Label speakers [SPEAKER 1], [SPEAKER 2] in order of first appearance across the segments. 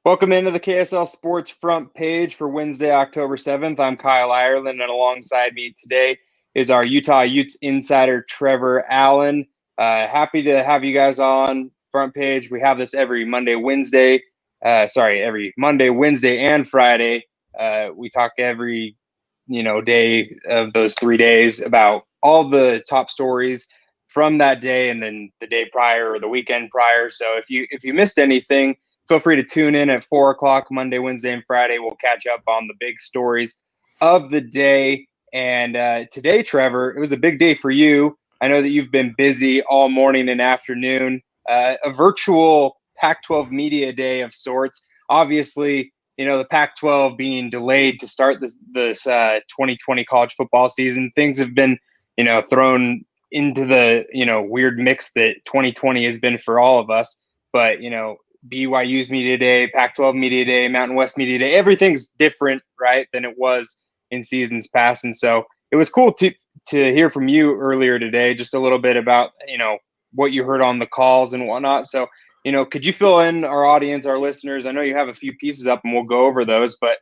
[SPEAKER 1] Welcome into the KSL Sports front page for Wednesday, October 7th. I'm Kyle Ireland, and alongside me today is our Utah Utes insider, Trevor Allen. Happy to have you guys on front page. We have this every Monday, Wednesday. Every Monday, Wednesday, and Friday. We talk every day of those 3 days about all the top stories from that day and then the day prior or the weekend prior. So if you missed anything, feel free to tune in at 4 o'clock Monday, Wednesday, and Friday. We'll catch up on the big stories of the day. And today, Trevor, it was a big day for you. I know that you've been busy all morning and afternoon. A virtual Pac-12 Media Day of sorts. Obviously, the Pac-12 being delayed to start this 2020 college football season. Things have been, thrown into the, weird mix that 2020 has been for all of us. But, BYU's Media Day, Pac-12 Media Day, Mountain West Media Day, everything's different, right, than it was in seasons past. And so it was cool to hear from you earlier today, just a little bit about, what you heard on the calls and whatnot. So, could you fill in our audience, our listeners? I know you have a few pieces up and we'll go over those, but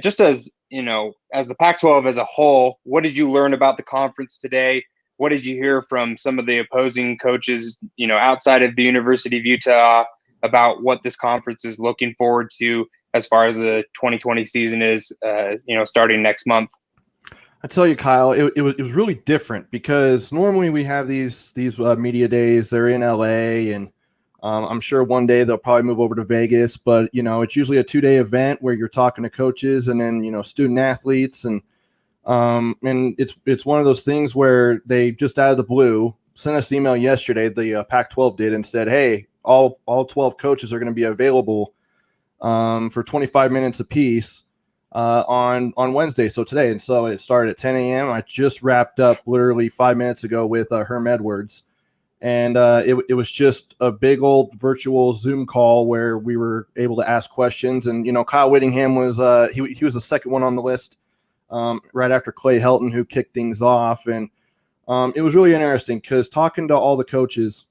[SPEAKER 1] just as the Pac-12 as a whole, what did you learn about the conference today? What did you hear from some of the opposing coaches, outside of the University of Utah about what this conference is looking forward to as far as the 2020 season is, starting next month?
[SPEAKER 2] I tell you, Kyle, it was really different because normally we have these media days. They're in LA, and I'm sure one day they'll probably move over to Vegas. But it's usually a 2-day event where you're talking to coaches and then student athletes, and it's one of those things where they just out of the blue sent us an email yesterday. The Pac-12 did, and said, "Hey, all 12 coaches are going to be available for 25 minutes apiece." On Wednesday, so today. And so it started at 10 a.m. I just wrapped up literally 5 minutes ago with Herm Edwards. And it was just a big old virtual Zoom call where we were able to ask questions. And, Kyle Whittingham was he was the second one on the list right after Clay Helton, who kicked things off. And it was really interesting because talking to all the coaches,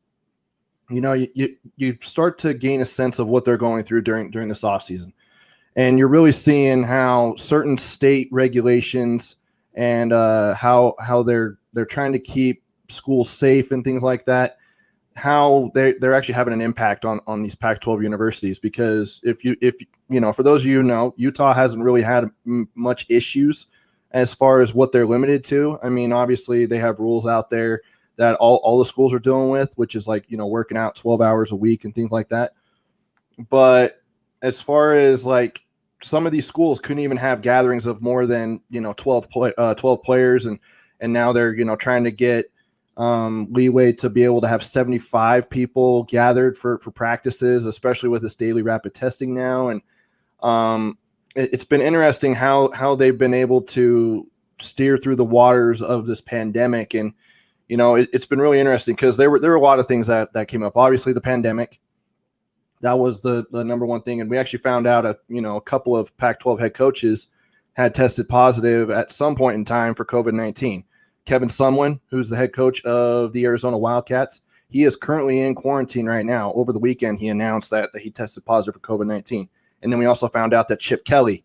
[SPEAKER 2] you start to gain a sense of what they're going through during this offseason. And you're really seeing how certain state regulations and how they're trying to keep schools safe and things like that, how they're actually having an impact on these Pac-12 universities. Because if for those of you Utah hasn't really had much issues as far as what they're limited to. I mean, obviously they have rules out there that all the schools are dealing with, which is like, working out 12 hours a week and things like that. But as far as like, some of these schools couldn't even have gatherings of more than 12 players, and now they're trying to get leeway to be able to have 75 people gathered for practices, especially with this daily rapid testing now. And it's been interesting how they've been able to steer through the waters of this pandemic. And it's been really interesting because there were a lot of things that came up. Obviously, the pandemic. That was the number one thing. And we actually found out a couple of Pac-12 head coaches had tested positive at some point in time for COVID-19. Kevin Sumlin, who's the head coach of the Arizona Wildcats, he is currently in quarantine right now. Over the weekend, he announced that he tested positive for COVID-19. And then we also found out that Chip Kelly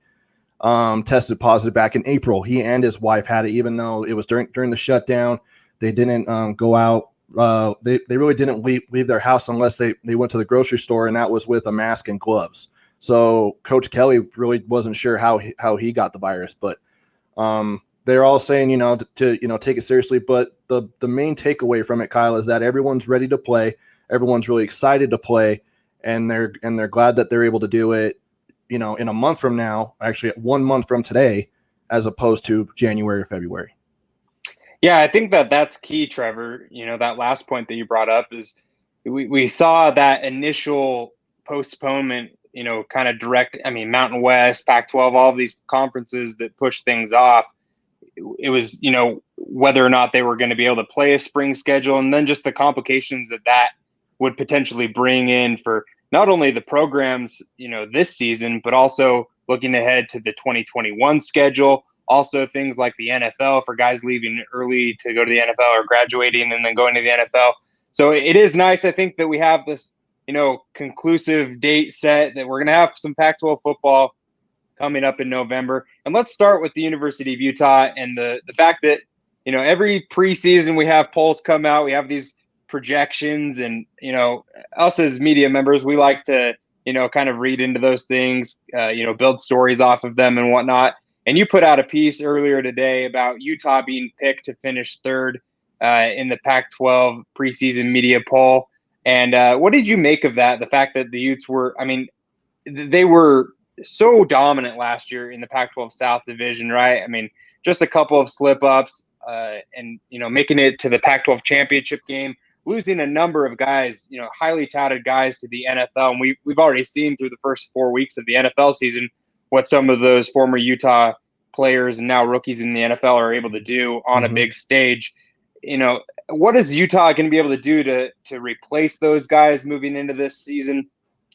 [SPEAKER 2] tested positive back in April. He and his wife had it, even though it was during the shutdown. They didn't go out. They really didn't leave their house unless they went to the grocery store, and that was with a mask and gloves. So Coach Kelly really wasn't sure how he got the virus, but they're all saying to take it seriously. But the main takeaway from it, Kyle, is that everyone's ready to play. Everyone's really excited to play, and they're glad that they're able to do it. In a month from now, actually 1 month from today, as opposed to January or February.
[SPEAKER 1] Yeah, I think that's key, Trevor. That last point that you brought up is we saw that initial postponement, kind of direct. I mean, Mountain West, Pac-12, all of these conferences that pushed things off. It was, whether or not they were going to be able to play a spring schedule, and then just the complications that would potentially bring in for not only the programs, this season, but also looking ahead to the 2021 schedule. Also, things like the NFL for guys leaving early to go to the NFL or graduating and then going to the NFL. So it is nice, I think, that we have this, conclusive date set that we're going to have some Pac-12 football coming up in November. And let's start with the University of Utah and the fact that, every preseason we have polls come out, we have these projections, and, us as media members, we like to, kind of read into those things, build stories off of them and whatnot. And you put out a piece earlier today about Utah being picked to finish third in the Pac-12 preseason media poll. And what did you make of that? The fact that the Utes were, they were so dominant last year in the Pac-12 South Division, right? Just a couple of slip-ups and, making it to the Pac-12 championship game, losing a number of guys, highly touted guys to the NFL. And we've already seen through the first 4 weeks of the NFL season what some of those former Utah players and now rookies in the NFL are able to do on a big stage. What is Utah going to be able to do to replace those guys moving into this season?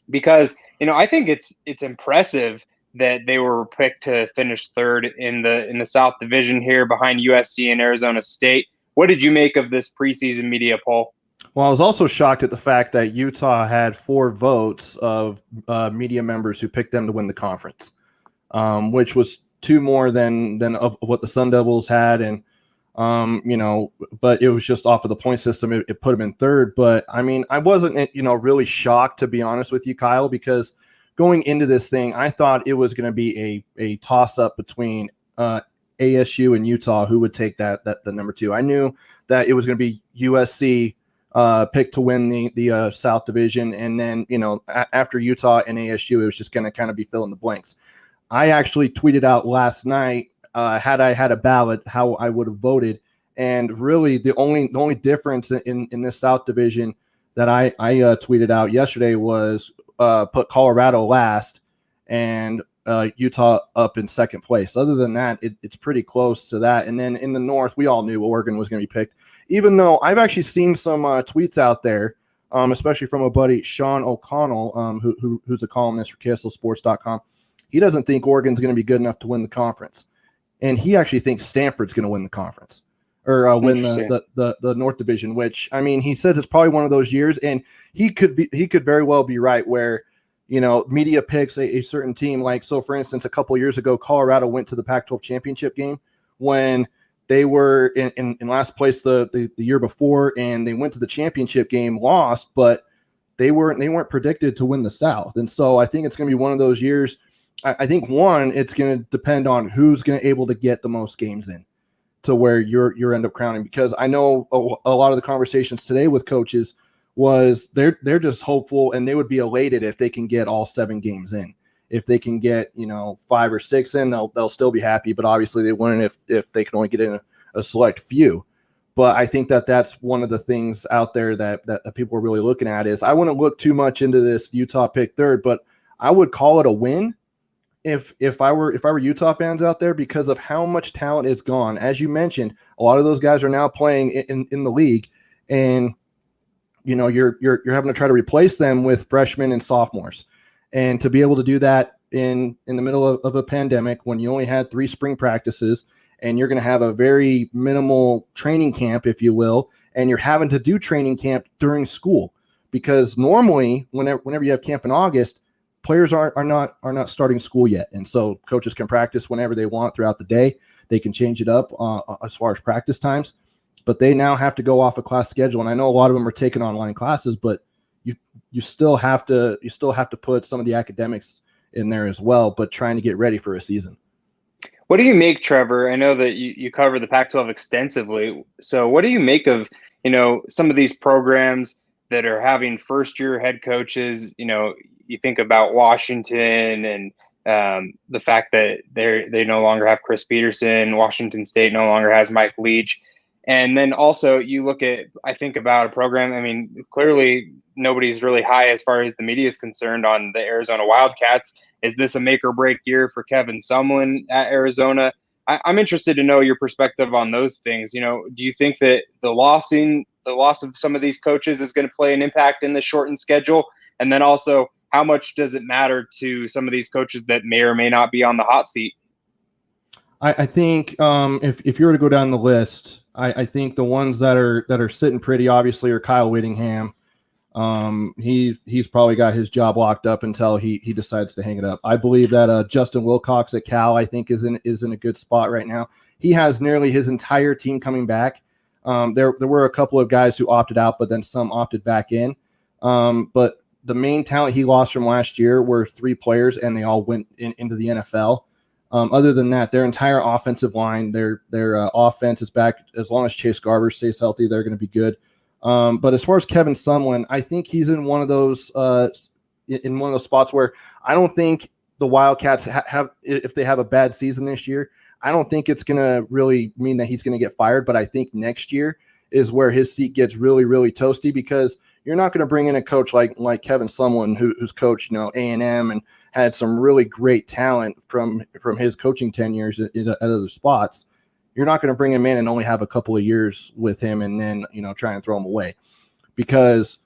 [SPEAKER 1] Because, I think it's impressive that they were picked to finish third in the South Division here behind USC and Arizona State. What did you make of this preseason media poll?
[SPEAKER 2] Well, I was also shocked at the fact that Utah had 4 votes of media members who picked them to win the conference, which was 2 more than of what the Sun Devils had. And, but it was just off of the point system. It put them in third. But, I wasn't, really shocked, to be honest with you, Kyle, because going into this thing, I thought it was going to be a toss-up between ASU and Utah who would take the number 2. I knew that it was going to be USC picked to win the South Division, and then after Utah and ASU, it was just going to kind of be fill in the blanks. I actually tweeted out last night, had I had a ballot, how I would have voted, and really the only difference in this South Division that I tweeted out yesterday was put Colorado last and Utah up in second place. Other than that, it's pretty close to that. And then in the North, we all knew Oregon was going to be picked, even though I've actually seen some tweets out there, especially from a buddy, Sean O'Connell, who's a columnist for KSLSports.com. He doesn't think Oregon's going to be good enough to win the conference. And he actually thinks Stanford's going to win the conference or win the North Division, which, he says it's probably one of those years. And he could very well be right where, media picks a certain team. Like, so for instance, a couple years ago, Colorado went to the Pac-12 championship game when they were in last place the year before, and they went to the championship game, lost, but they weren't predicted to win the South. And so I think it's going to be one of those years. I think it's going to depend on who's going to able to get the most games in to where you're end up crowning, because I know a lot of the conversations today with coaches was they're just hopeful, and they would be elated if they can get all 7 games in. If they can get 5 or 6 in, they'll still be happy. But obviously they wouldn't if they can only get in a select few. But I think that's one of the things out there that people are really looking at is I wouldn't look too much into this Utah pick third, but I would call it a win if I were Utah fans out there, because of how much talent is gone. As you mentioned, a lot of those guys are now playing in the league, and you're having to try to replace them with freshmen and sophomores. And to be able to do that in the middle of a pandemic when you only had 3 spring practices, and you're going to have a very minimal training camp, if you will, and you're having to do training camp during school, because normally whenever you have camp in August, players are not starting school yet. And so coaches can practice whenever they want throughout the day. They can change it up as far as practice times, but they now have to go off a class schedule. And I know a lot of them are taking online classes, but you still have to put some of the academics in there as well, but trying to get ready for a season.
[SPEAKER 1] What do you make, Trevor? I know that you cover the Pac-12 extensively. So what do you make of, some of these programs that are having first-year head coaches? You think about Washington and the fact that they no longer have Chris Peterson. Washington State no longer has Mike Leach. And then also you look at, I think about a program, clearly nobody's really high as far as the media is concerned on the Arizona Wildcats. Is this a make or break year for Kevin Sumlin at Arizona? I'm interested to know your perspective on those things. Do you think that the loss of some of these coaches is going to play an impact in the shortened schedule? And then also, how much does it matter to some of these coaches that may or may not be on the hot seat?
[SPEAKER 2] I think if you were to go down the list, I think the ones that are sitting pretty obviously are Kyle Whittingham, He's probably got his job locked up until he decides to hang it up. I believe that Justin Wilcox at Cal, I think, is in a good spot right now. He has nearly his entire team coming back. There were a couple of guys who opted out, but then some opted back in. But the main talent he lost from last year were 3 players, and they all went into the NFL. Other than that, their entire offensive line, their offense is back. As long as Chase Garber stays healthy, they're going to be good. But as far as Kevin Sumlin, I think he's in one of those spots where I don't think the Wildcats have if they have a bad season this year, I don't think it's going to really mean that he's going to get fired. But I think next year is where his seat gets really, really toasty, because you're not going to bring in a coach like Kevin Sumlin, who's coached, A&M and had some really great talent from his coaching tenures at other spots. You're not going to bring him in and only have a couple of years with him and then, try and throw him away, because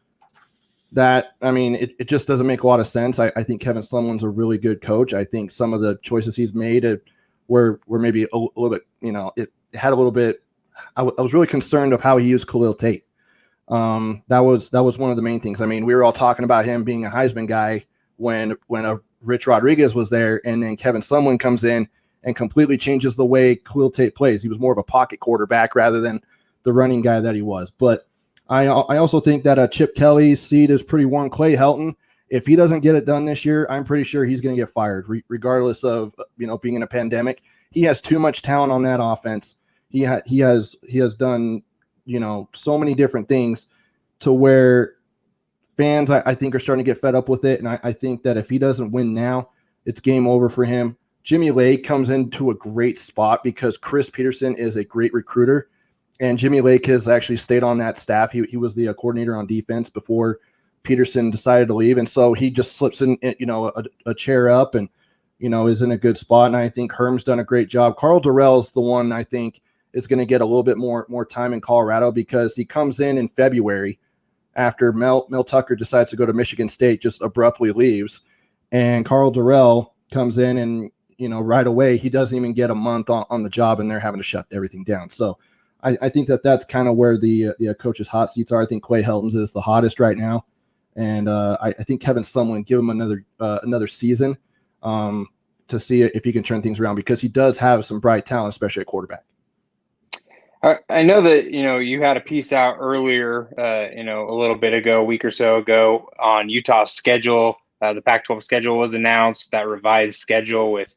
[SPEAKER 2] it just doesn't make a lot of sense. I think Kevin Sumlin's a really good coach. I think some of the choices he's made were maybe a little bit, it had a little bit. I was really concerned of how he used Khalil Tate. That was one of the main things. I mean, we were all talking about him being a Heisman guy when Rich Rodriguez was there, and then Kevin Sumlin comes in and completely changes the way Khalil Tate plays. He was more of a pocket quarterback rather than the running guy that he was. But I also think that Chip Kelly's seat is pretty warm. Clay Helton, if he doesn't get it done this year, I'm pretty sure he's going to get fired, regardless of being in a pandemic. He has too much talent on that offense. He has done so many different things to where fans I think are starting to get fed up with it. And I think that if he doesn't win now, it's game over for him. Jimmy Lake comes into a great spot because Chris Peterson is a great recruiter, and Jimmy Lake has actually stayed on that staff. He was the coordinator on defense before Peterson decided to leave, and so he just slips in a chair up and is in a good spot. And I think Herm's done a great job. Carl Durrell's the one I think is going to get a little bit more time in Colorado, because he comes in February after Mel Tucker decides to go to Michigan State, just abruptly leaves, and Carl Durrell comes in and right away, he doesn't even get a month on the job, and they're having to shut everything down. So I think that's kind of where the coach's hot seats are. I think Clay Helton's is the hottest right now. And I think Kevin Sumlin, give him another season to see if he can turn things around, because he does have some bright talent, especially at quarterback.
[SPEAKER 1] I know that, you had a piece out earlier, a little bit ago, a week or so ago, on Utah's schedule. The Pac-12 schedule was announced, that revised schedule with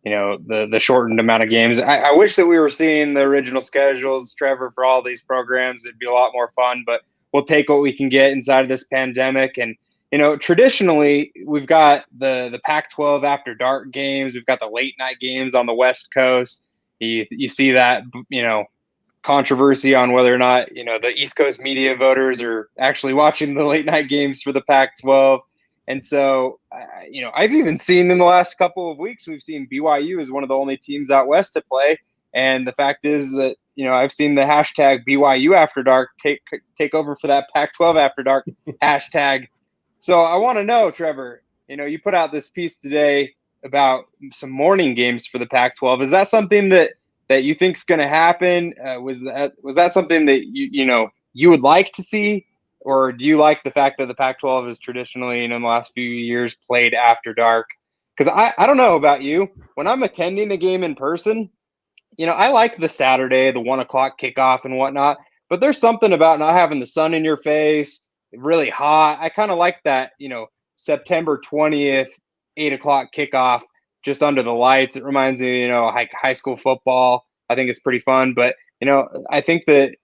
[SPEAKER 1] the shortened amount of games. I wish that we were seeing the original schedules, Trevor, for all these programs. It'd be a lot more fun, but we'll take what we can get inside of this pandemic. And, traditionally, we've got the Pac-12 after dark games. We've got the late night games on the West Coast. You see that, controversy on whether or not, the East Coast media voters are actually watching the late night games for the Pac-12. And so, I've even seen in the last couple of weeks, we've seen BYU as one of the only teams out west to play. And the fact is that, I've seen the hashtag BYU After Dark take over for that Pac-12 After Dark hashtag. So I want to know, Trevor, you put out this piece today about some morning games for the Pac-12. Is that something that you think is going to happen? Was that something that you would like to see? Or do you like the fact that the Pac-12 has traditionally, in the last few years, played after dark? Because I don't know about you. When I'm attending a game in person, I like the Saturday, the 1 o'clock kickoff and whatnot. But there's something about not having the sun in your face, really hot. I kind of like that, September 20th, 8 o'clock kickoff, just under the lights. It reminds me, high school football. I think it's pretty fun. But, I think that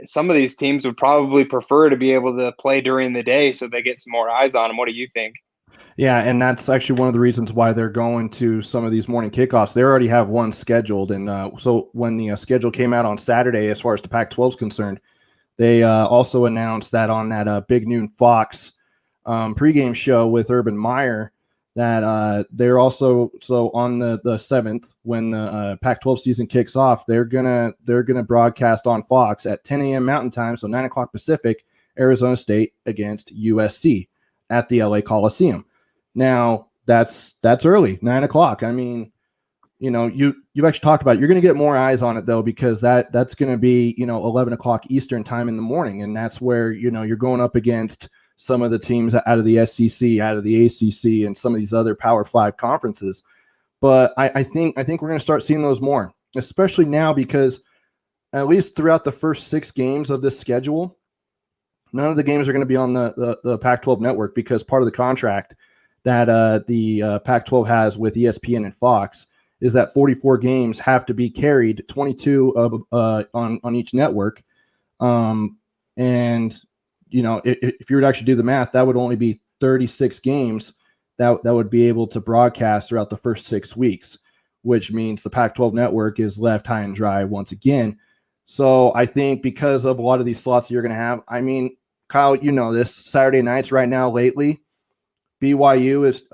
[SPEAKER 1] some of these teams would probably prefer to be able to play during the day so they get some more eyes on them. What do you think?
[SPEAKER 2] Yeah, and that's actually one of the reasons why they're going to some of these morning kickoffs. They already have one scheduled. And so when the schedule came out on Saturday, as far as the Pac-12 is concerned, they also announced that on that Big Noon Fox pregame show with Urban Meyer, that they're also, so on the 7th, when the Pac-12 season kicks off, they're gonna broadcast on Fox at 10 a.m. Mountain Time, so 9 o'clock Pacific, Arizona State against USC at the LA Coliseum. Now that's early, 9 o'clock. I mean, you've actually talked about it. You're going to get more eyes on it though, because that's going to be 11 o'clock Eastern time in the morning, and that's where you're going up against some of the teams out of the SEC, out of the ACC, and some of these other Power 5 conferences. But I think we're going to start seeing those more, especially now because at least throughout the first 6 games of this schedule, none of the games are going to be on the Pac-12 network, because part of the contract that the Pac-12 has with ESPN and Fox is that 44 games have to be carried, 22 on each network. And, if you were to actually do the math, that would only be 36 games that would be able to broadcast throughout the first 6 weeks, which means the Pac-12 network is left high and dry once again. So I think because of a lot of these slots that you're going to have, I mean, Kyle, this Saturday nights right now lately, BYU is,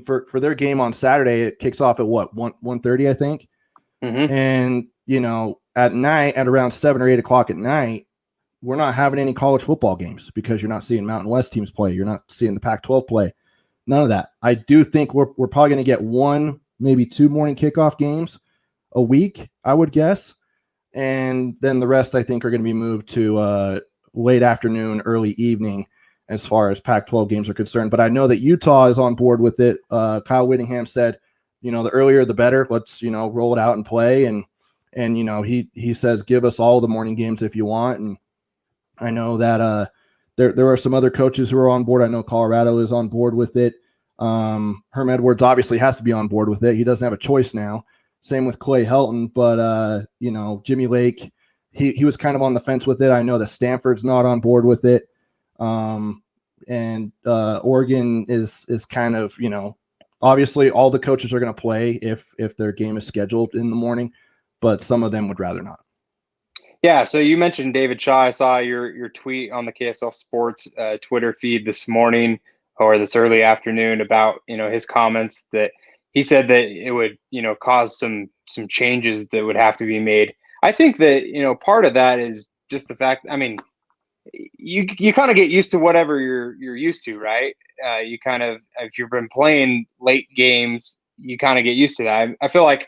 [SPEAKER 2] for their game on Saturday, it kicks off at 1:30, I think.
[SPEAKER 1] Mm-hmm.
[SPEAKER 2] And, at night, at around 7 or 8 o'clock at night, we're not having any college football games because you're not seeing Mountain West teams play. You're not seeing the Pac-12 play. None of that. I do think we're probably going to get 1, maybe 2 morning kickoff games a week, I would guess. And then the rest, I think, are going to be moved to late afternoon, early evening, as far as Pac-12 games are concerned. But I know that Utah is on board with it. Kyle Whittingham said, the earlier the better. Let's, roll it out and play. And he says, give us all the morning games if you want. And I know that there are some other coaches who are on board. I know Colorado is on board with it. Herm Edwards obviously has to be on board with it. He doesn't have a choice now. Same with Clay Helton. But, Jimmy Lake, he was kind of on the fence with it. I know that Stanford's not on board with it. And Oregon is kind of, obviously all the coaches are going to play if their game is scheduled in the morning, but some of them would rather not.
[SPEAKER 1] Yeah. So you mentioned David Shaw. I saw your tweet on the KSL Sports Twitter feed this morning or this early afternoon about, his comments that he said that it would, cause some changes that would have to be made. I think that, part of that is just the fact, you kind of get used to whatever you're used to, right? You kind of, if you've been playing late games, you kind of get used to that. I feel like,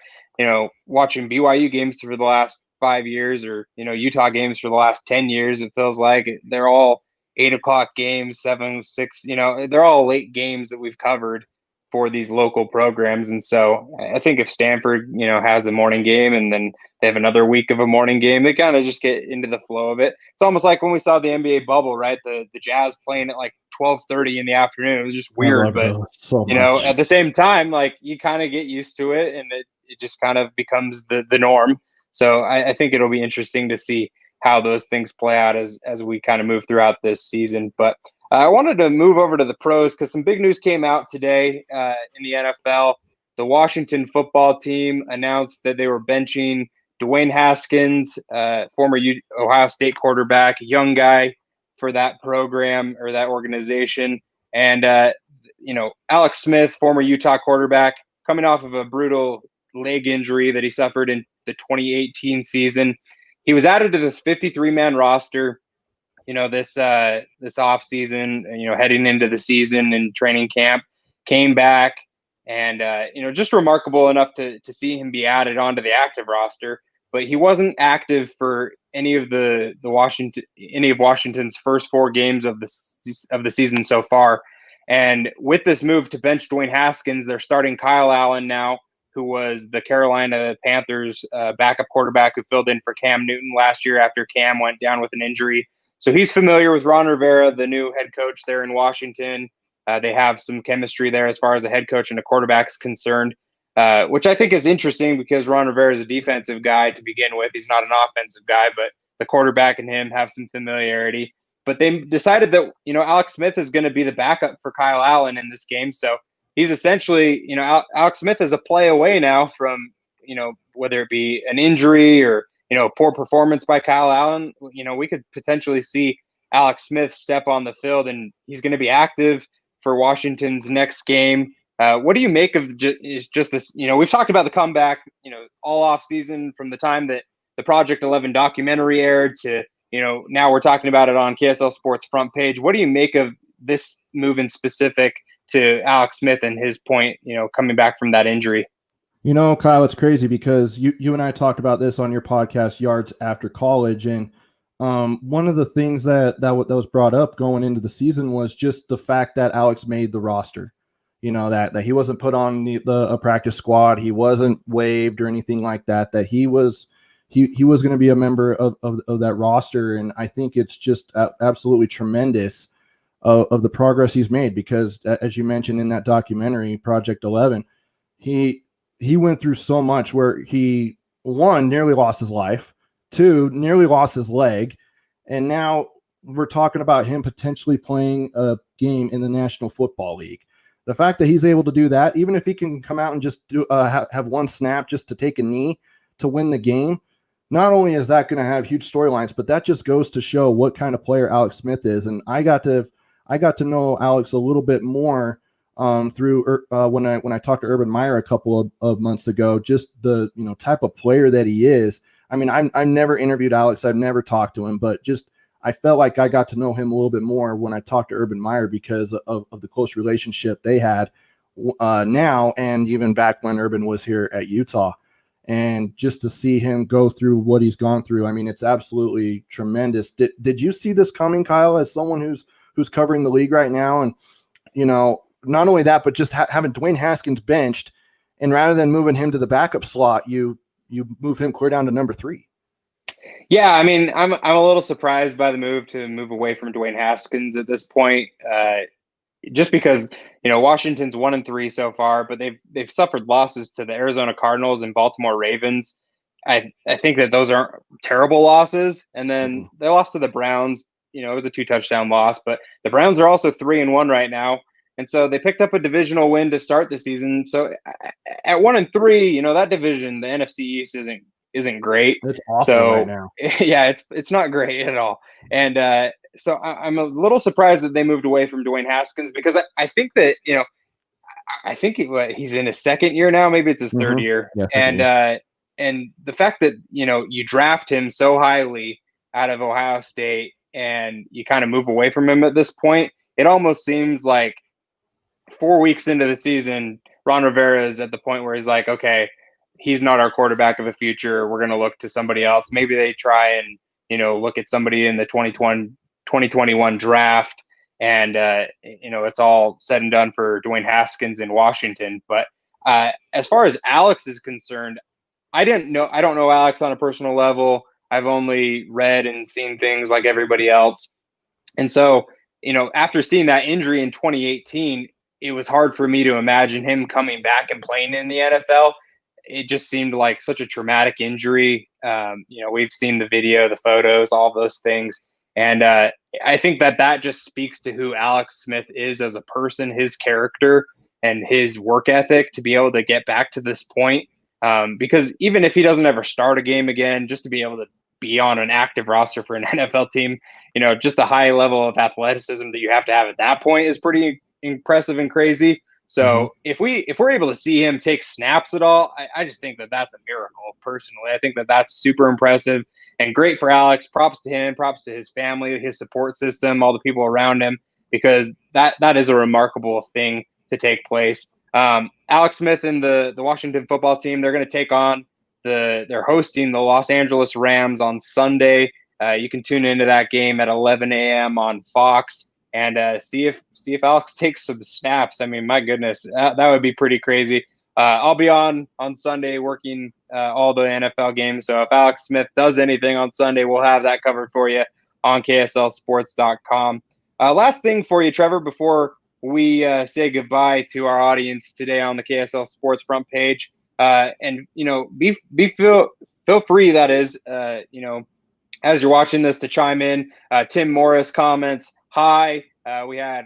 [SPEAKER 1] watching BYU games for the last 5 years or, Utah games for the last 10 years, it feels like they're all 8 o'clock games, 7, 6, they're all late games that we've covered for these local programs. And so I think if Stanford, has a morning game and then they have another week of a morning game, they kind of just get into the flow of it. It's almost like when we saw the NBA bubble, right? The Jazz playing at like 12:30 in the afternoon. It was just weird, but
[SPEAKER 2] so much.
[SPEAKER 1] at the same time, like you kind of get used to it and it just kind of becomes the norm. So I think it'll be interesting to see how those things play out as we kind of move throughout this season. But I wanted to move over to the pros because some big news came out today in the NFL. The Washington football team announced that they were benching Dwayne Haskins, former Ohio State quarterback, a young guy for that program or that organization. And, Alex Smith, former Utah quarterback, coming off of a brutal leg injury that he suffered in the 2018 season. He was added to the 53-man roster, this off season, heading into the season and training camp, came back and, just remarkable enough to see him be added onto the active roster. But he wasn't active for any of Washington's first 4 games of the season so far. And with this move to bench Dwayne Haskins, they're starting Kyle Allen now, who was the Carolina Panthers backup quarterback who filled in for Cam Newton last year after Cam went down with an injury. So he's familiar with Ron Rivera, the new head coach there in Washington. They have some chemistry there as far as a head coach and a quarterback is concerned, which I think is interesting because Ron Rivera is a defensive guy to begin with. He's not an offensive guy, but the quarterback and him have some familiarity. But they decided that, Alex Smith is going to be the backup for Kyle Allen in this game. So he's essentially, Alex Smith is a play away now from, whether it be an injury or, poor performance by Kyle Allen. We could potentially see Alex Smith step on the field and he's going to be active for Washington's next game. What do you make of just this? We've talked about the comeback, all off season from the time that the Project 11 documentary aired to, now we're talking about it on KSL Sports front page. What do you make of this move in specific to Alex Smith and his point, coming back from that injury?
[SPEAKER 2] Kyle, it's crazy because you and I talked about this on your podcast, Yards After College, and One of the things that was brought up going into the season was just the fact that Alex made the roster. You know, that he wasn't put on a practice squad, he wasn't waived or anything like that. That he was going to be a member of that roster, and I think it's just absolutely tremendous of the progress he's made, because as you mentioned in that documentary Project 11, he went through so much where he, one, nearly lost his life, two, nearly lost his leg, and now we're talking about him potentially playing a game in the National Football League. The fact that he's able to do that, even if he can come out and just do have one snap just to take a knee to win the game, not only is that going to have huge storylines, but that just goes to show what kind of player Alex Smith is. And I got to know Alex a little bit more through when I talked to Urban Meyer a couple of months ago, just the type of player that he is. I mean, I've never interviewed Alex, I've never talked to him, but just I felt like I got to know him a little bit more when I talked to Urban Meyer because of the close relationship they had now, and even back when Urban was here at Utah. And just to see him go through what he's gone through, I mean, it's absolutely tremendous. Did you see this coming, Kyle, as someone who's covering the league right now? And, not only that, but just having Dwayne Haskins benched, and rather than moving him to the backup slot, you move him clear down to number 3.
[SPEAKER 1] Yeah, I mean, I'm a little surprised by the move away from Dwayne Haskins at this point, just because Washington's 1-3 so far, but they've suffered losses to the Arizona Cardinals and Baltimore Ravens. I think that those aren't terrible losses, and then they lost to the Browns. It was a 2-touchdown loss, but the Browns are also 3-1 right now, and so they picked up a divisional win to start the season. So at 1-3, that division, the NFC East, isn't great.
[SPEAKER 2] It's awful right now.
[SPEAKER 1] Yeah, it's not great at all. And so I'm a little surprised that they moved away from Dwayne Haskins, because I think that, I think he's in his second year now. Maybe it's his third year.
[SPEAKER 2] Yeah,
[SPEAKER 1] and the fact that, you draft him so highly out of Ohio State and you kind of move away from him at this point, it almost seems like 4 weeks into the season, Ron Rivera is at the point where he's like, okay, he's not our quarterback of the future. We're going to look to somebody else. Maybe they try and, look at somebody in the 2021 draft. And, it's all said and done for Dwayne Haskins in Washington. But as far as Alex is concerned, I don't know Alex on a personal level. I've only read and seen things like everybody else. And so, after seeing that injury in 2018, it was hard for me to imagine him coming back and playing in the NFL. It just seemed like such a traumatic injury. We've seen the video, the photos, all those things. And I think that just speaks to who Alex Smith is as a person, his character and his work ethic to be able to get back to this point. Because even if he doesn't ever start a game again, just to be able to be on an active roster for an NFL team, just the high level of athleticism that you have to have at that point is pretty impressive and crazy. So if we're able to see him take snaps at all, I just think that that's a miracle. Personally, I think that that's super impressive and great for Alex. Props to him, props to his family, his support system, all the people around him, because that is a remarkable thing to take place. Alex Smith and the Washington football team, they're going to take on they're hosting the Los Angeles Rams on Sunday. You can tune into that game at 11 a.m. on Fox and see if Alex takes some snaps. I mean, my goodness, that would be pretty crazy. I'll be on Sunday working all the NFL games. So if Alex Smith does anything on Sunday, we'll have that covered for you on KSLSports.com. Last thing for you, Trevor, before we say goodbye to our audience today on the KSL Sports front page. And feel free, that is, as you're watching this, to chime in. Tim Morris comments, hi. We had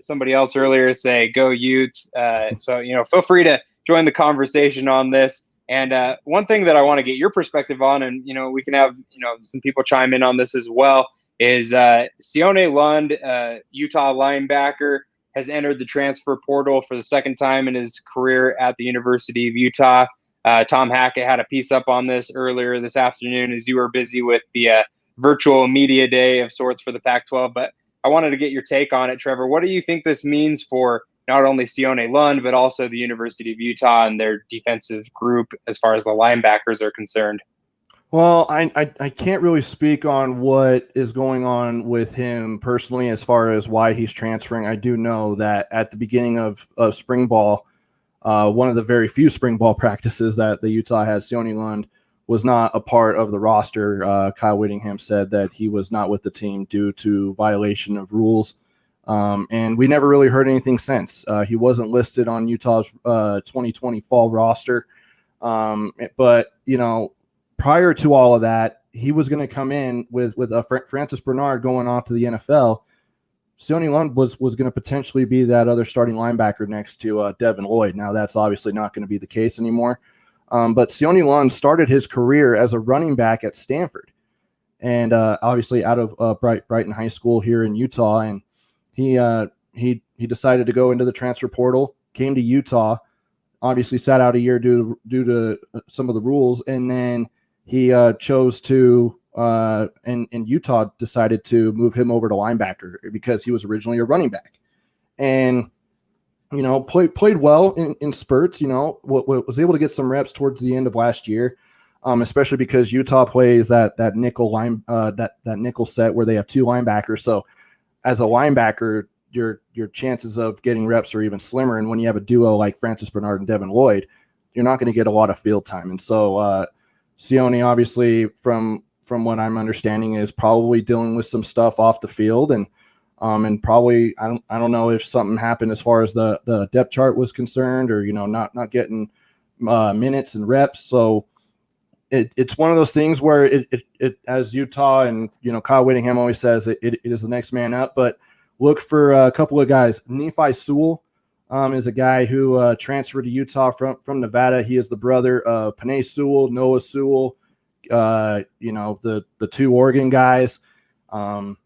[SPEAKER 1] somebody else earlier say, go Utes. So, feel free to join the conversation on this. And one thing that I want to get your perspective on, and, we can have, some people chime in on this as well, is Sione Lund, Utah linebacker, has entered the transfer portal for the second time in his career at the University of Utah. Tom Hackett had a piece up on this earlier this afternoon as you were busy with the virtual media day of sorts for the Pac-12. But I wanted to get your take on it, Trevor. What do you think this means for not only Sione Lund, but also the University of Utah and their defensive group as far as the linebackers are concerned?
[SPEAKER 2] Well, I can't really speak on what is going on with him personally as far as why he's transferring. I do know that at the beginning of spring ball, one of the very few spring ball practices that the Utah has, Sione Lund was not a part of the roster. Kyle Whittingham said that he was not with the team due to violation of rules. And we never really heard anything since. He wasn't listed on Utah's 2020 fall roster. But, prior to all of that, he was going to come in with Francis Bernard going off to the NFL. Sione Lund was going to potentially be that other starting linebacker next to Devin Lloyd. Now, that's obviously not going to be the case anymore. But Sione Lund started his career as a running back at Stanford, and obviously out of Brighton High School here in Utah. And he decided to go into the transfer portal, came to Utah, obviously sat out a year due to some of the rules, and then he chose to and Utah decided to move him over to linebacker because he was originally a running back, and played well in spurts. Was able to get some reps towards the end of last year, especially because Utah plays that nickel that nickel set where they have two linebackers. So as a linebacker, your chances of getting reps are even slimmer. And when you have a duo like Francis Bernard and Devin Lloyd, you're not going to get a lot of field time. And so Sione, obviously, from what I'm understanding, is probably dealing with some stuff off the field, and probably I don't know if something happened as far as the depth chart was concerned, or not getting minutes and reps. So it's one of those things where it as Utah and Kyle Whittingham always says, it is the next man up. But look for a couple of guys. Nephi Sewell is a guy who transferred to Utah from Nevada. He is the brother of Penei Sewell, Noah Sewell, the two Oregon guys. And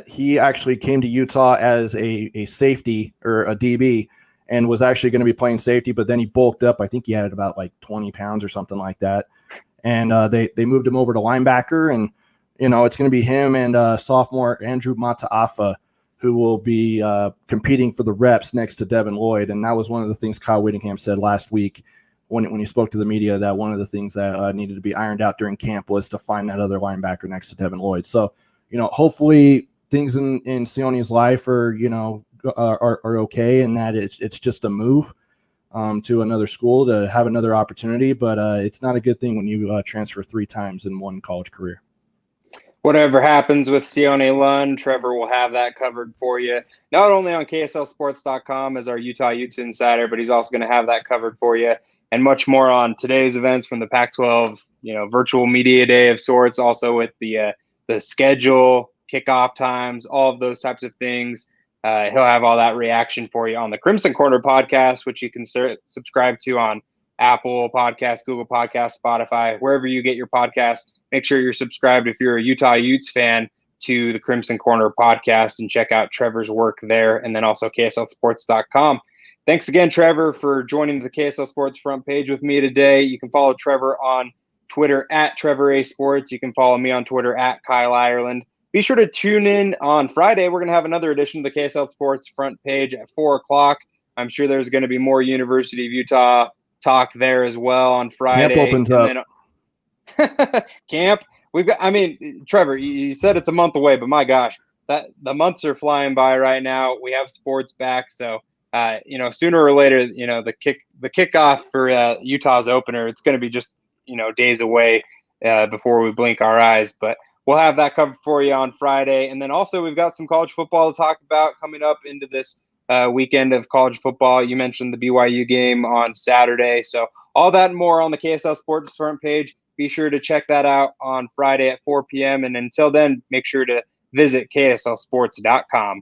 [SPEAKER 2] he actually came to Utah as a safety or a DB and was actually going to be playing safety, but then he bulked up. I think he had about like 20 pounds or something like that. And they moved him over to linebacker, and it's going to be him and sophomore Andrew Mataafa who will be competing for the reps next to Devin Lloyd. And that was one of the things Kyle Whittingham said last week when he spoke to the media, that one of the things that needed to be ironed out during camp was to find that other linebacker next to Devin Lloyd. So, hopefully things in Sione's life are okay, and that it's just a move to another school to have another opportunity. But it's not a good thing when you transfer 3 times in one college career.
[SPEAKER 1] Whatever happens with Sione Lund, Trevor will have that covered for you, not only on KSLSports.com as our Utah Utes insider, but he's also going to have that covered for you and much more on today's events from the Pac12, virtual media day of sorts, also with the schedule, kickoff times, all of those types of things. He'll have all that reaction for you on the Crimson Corner podcast, which you can subscribe to on Apple Podcasts, Google Podcasts, Spotify, wherever you get your podcasts. Make sure you're subscribed if you're a Utah Utes fan to the Crimson Corner podcast and check out Trevor's work there, and then also KSLSports.com. Thanks again, Trevor, for joining the KSL Sports front page with me today. You can follow Trevor on Twitter at Trevor A Sports. You can follow me on Twitter at Kyle Ireland. Be sure to tune in on Friday. We're going to have another edition of the KSL Sports front page at 4 o'clock. I'm sure there's going to be more University of Utah talk there as well on Friday.
[SPEAKER 2] Camp opens up.
[SPEAKER 1] Camp. Trevor, you said it's a month away, but my gosh, that the months are flying by right now. We have sports back, so sooner or later, the kickoff for Utah's opener, it's going to be just days away before we blink our eyes. But we'll have that covered for you on Friday, and then also we've got some college football to talk about coming up into this weekend of college football. You mentioned the BYU game on Saturday, so all that and more on the KSL Sports front page. Be sure to check that out on Friday at 4 p.m. And until then, make sure to visit KSLSports.com.